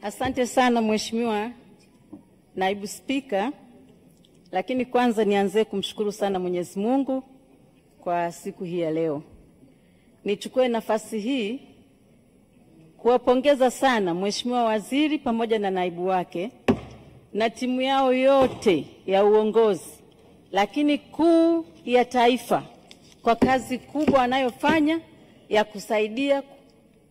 Asante sana Mheshimiwa Naibu Spika, lakini kwanza nianze kumshukuru sana Mwenyezi Mungu kwa siku hii ya leo. Nichukue nafasi hii kuwapongeza sana Mheshimiwa Waziri pamoja na naibu wake na timu yao yote ya uongozi, lakini kuu ya taifa, kwa kazi kubwa wanayofanya ya kusaidia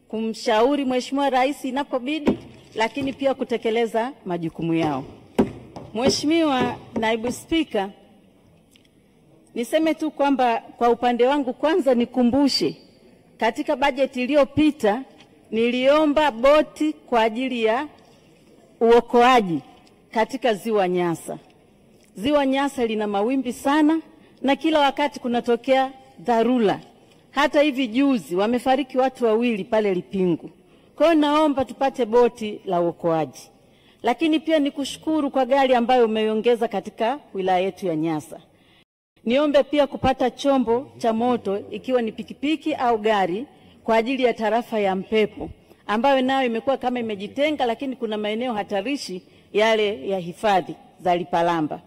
kumshauri Mheshimiwa Rais inapobidi, lakini pia kutekeleza majukumu yao. Mheshimiwa Naibu Spika, niseme tu kwamba kwa upande wangu kwanza nikumbushe, katika bajeti iliyopita niliomba boti kwa ajili ya uokoaji katika Ziwa Nyasa. Ziwa Nyasa lina mawimbi sana na kila wakati kunatokea dharura. Hata hivi juzi wamefariki watu 2 pale Lipingu. Kwa hiyo naomba tupate boti la uokoaji. Lakini pia nikushukuru kwa gari ambayo umeiongeza katika wilaya yetu ya Nyasa. Niombe pia kupata chombo cha moto ikiwa ni pikipiki au gari kwa ajili ya tarafa ya Mpepo, ambayo nayo imekuwa kama imejitenga, lakini kuna maeneo hatarishi yale ya hifadhi za Lipalamba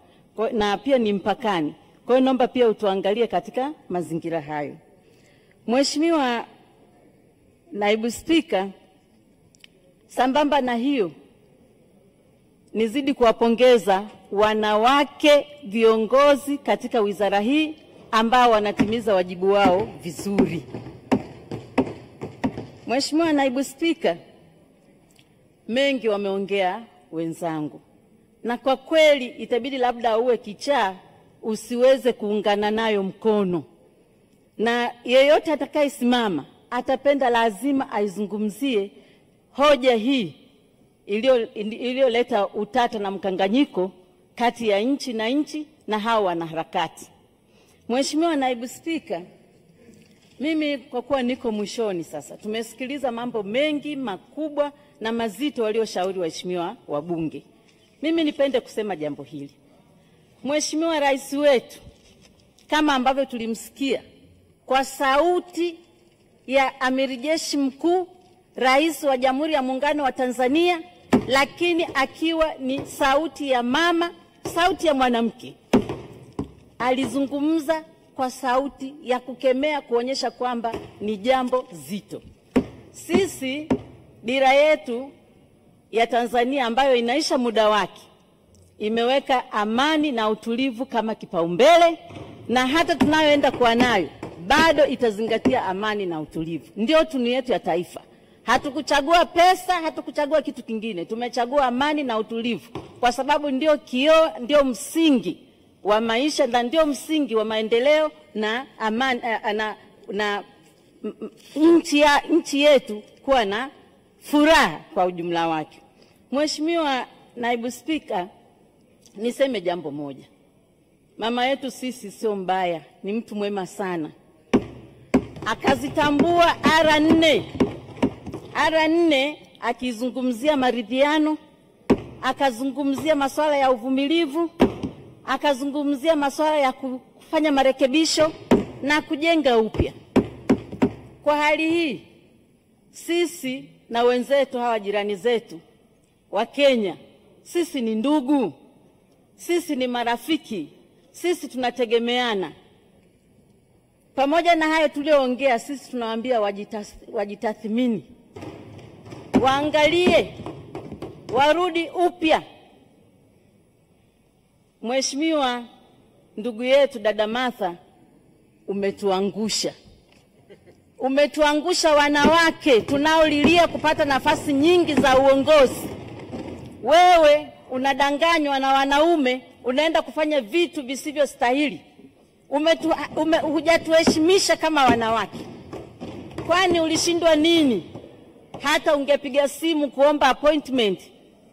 na pia ni mpakani. Kwa hiyo naomba pia utuangalie katika mazingira hayo. Mheshimiwa Naibu Spika, sambamba na hiyo nizidi kuwapongeza wanawake viongozi katika wizara hii ambao wanatimiza wajibu wao vizuri. Mheshimiwa Naibu Spika, mengi wameongea wenzangu, na kwa kweli itabidi labda uwe kichaa usiweze kuungana nayo mkono, na yeyote atakayesimama atapenda lazima aizungumzie hoja hii iliyoleta utata na mkanganyiko kati ya nchi na hao wanaharakati. Mheshimiwa Naibu Spika, mimi kwa kuwa niko mwishoni sasa, tumesikiliza mambo mengi makubwa na mazito walioshauri waheshimiwa wabunge. Mimi nipende kusema jambo hili. Mheshimiwa Rais wetu, kama ambavyo tulimsikia kwa sauti ya Amiri Jeshi Mkuu, Rais wa Jamhuri ya Muungano wa Tanzania, lakini akiwa ni sauti ya mama, sauti ya mwanamke, alizungumza kwa sauti ya kukemea, kuonyesha kwamba ni jambo zito. Sisi dira yetu ya Tanzania ambayo inaisha muda wake imeweka amani na utulivu kama kipaumbele, na hata tunayoenda kwa nayo bado itazingatia amani na utulivu. Ndio tunu yetu ya taifa. Hatukuchagua pesa, hatukuchagua kitu kingine. Tumechagua amani na utulivu kwa sababu ndio kioo, ndio msingi wa maisha na ndio msingi wa maendeleo na amani na nchi yetu kuwa na furaha kwa ujumla wake. Mheshimiwa Naibu Spika, niseme jambo moja. Mama yetu sisi sio mbaya, ni mtu mwema sana. Akazitambua R4 akizungumzia maridhiano, akazungumzia masuala ya uvumilivu, akazungumzia masuala ya kufanya marekebisho na kujenga upya. Kwa hali hii, sisi na wenzetu hawa jirani zetu wa Kenya, sisi ni ndugu, sisi ni marafiki, sisi tunategemeana. Pamoja na hayo tulioongea, sisi tunawaambia wajitathmini, waangalie, warudi upya. Mheshimiwa ndugu yetu dada Martha, umetuangusha. Umetuangusha wanawake tunaolilia kupata nafasi nyingi za uongozi. Wewe unadanganywa na wanaume, unaenda kufanya vitu visivyostahili. Hujatuheshimisha kama wanawake. Kwani ulishindwa nini? Hata ungepiga simu kuomba appointment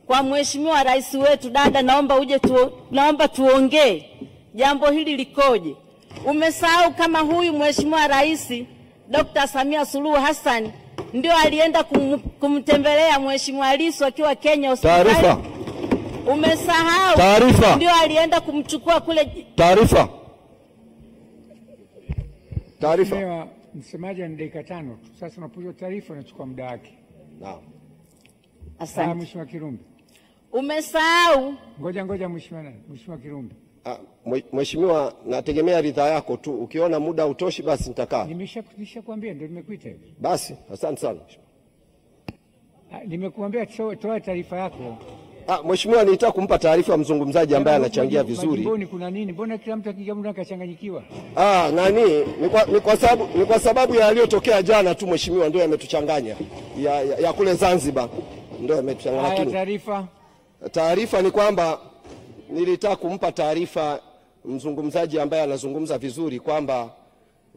kwa Mheshimiwa Rais wetu, dada, naomba tuongee. Jambo hili likoje? Umesahau kama huyu Mheshimiwa Rais Dr. Samia Suluhu Hassan ndio alienda kumtembelea Mheshimiwa Lissu akiwa Kenya hospitali. Taarifa. Umesahau. Taarifa. Ndio alienda kumchukua kule. Taarifa. Msemaji ana dakika 5 tu. Sasa unapotoa taarifa unachukua muda wake. Naam. Asante. Mheshimiwa Kirumbi. Umesahau. Ngoja Mheshimiwa Kirumbi. Mheshimiwa, nategemea ridhaa yako tu. Ukiona muda utoshi basi nitakaa. Nimeshakwambia ndio nimekuita hivi. Basi, asante sana. Nimekuambia toa taarifa yako. Mheshimiwa, nilitaka kumpa taarifa mzungumzaji ambaye anachangia vizuri. Majimboni kuna nini? Mbona kila mtu akigamuna akachanganyikiwa? Ni kwa sababu ya yaliyotokea jana tu Mheshimiwa, ndio yametuchanganya. Ya kule Zanzibar ndio yametuchanganya. Taarifa ni kwamba nilitaka kumpa taarifa mzungumzaji ambaye anazungumza vizuri kwamba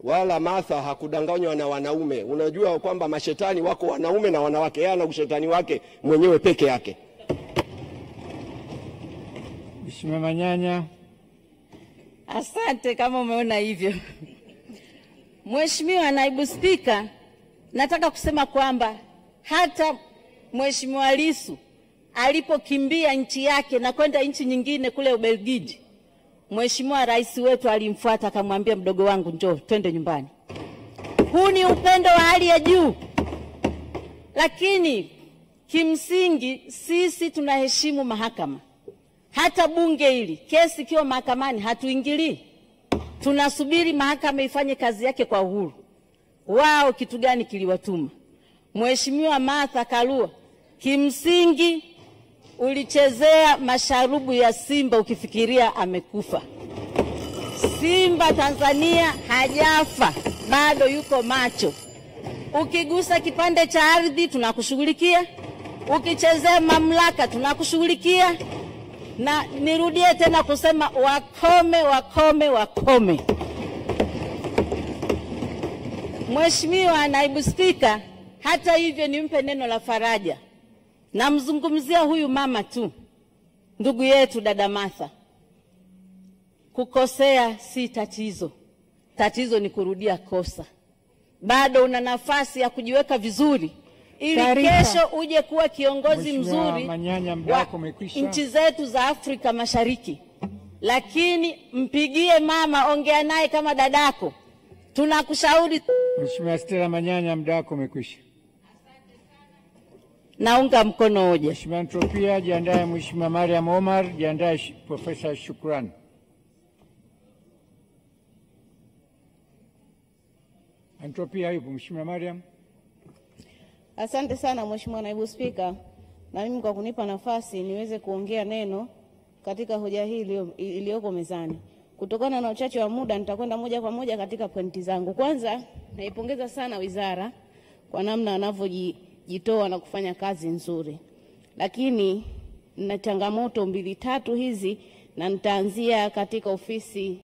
wala Martha hakudanganywa na wanaume. Unajua kwamba mashetani wako wanaume na wanawake. Yeye ana ushetani wake mwenyewe peke yake. Mheshimiwa Manyanya. Asante kama umeona hivyo. Mheshimiwa Naibu Spika, nataka kusema kwamba hata Mheshimiwa Lissu alipokimbia nchi yake na kwenda nchi nyingine kule Ubelgiji, Mheshimiwa Rais wetu alimfuata akamwambia, mdogo wangu njoo twende nyumbani. Huu ni upendo wa hali ya juu. Lakini kimsingi sisi tunaheshimu mahakama. Hata bunge hili kesi ikiwa mahakamani hatuingilii. Tunasubiri mahakama ifanye kazi yake kwa uhuru. Wao kitu gani kiliwatuma? Mheshimiwa Martha Karua, kimsingi ulichezea masharubu ya Simba ukifikiria amekufa. Simba Tanzania hajafa, bado yuko macho. Ukigusa kipande cha ardhi tunakushughulikia. Ukichezea mamlaka tunakushughulikia. Na nirudie tena kusema wakome. Mheshimiwa Naibu Spika, hata hivyo nimpe neno la faraja. Namzungumzia huyu mama tu, ndugu yetu dada Martha. Kukosea si tatizo. Tatizo ni kurudia kosa. Bado una nafasi ya kujiweka vizuri ili kesho uje kuwa kiongozi mzuri wa nchi zetu za Afrika Mashariki. Lakini mpigie mama, ongea naye kama dadako. Tunakushauri. Mheshimiwa Stella Manyanya, muda wako umekwisha. Naunga mkono hoja. Mheshimiwa Antropia, jiandae. Mheshimiwa Mariam Omar, jiandae. Profesa Shukran. Antropia yupo. Mheshimiwa Mariam. Asante sana Mheshimiwa Naibu Spika, na mimi kwa kunipa nafasi niweze kuongea neno katika hoja hii iliyoko mezani. Kutokana na uchache wa muda nitakwenda moja kwa moja katika pointi zangu. Kwanza, naipongeza sana wizara kwa namna anavyojitoa na kufanya kazi nzuri. Lakini na changamoto 2-3 hizi, na nitaanzia katika ofisi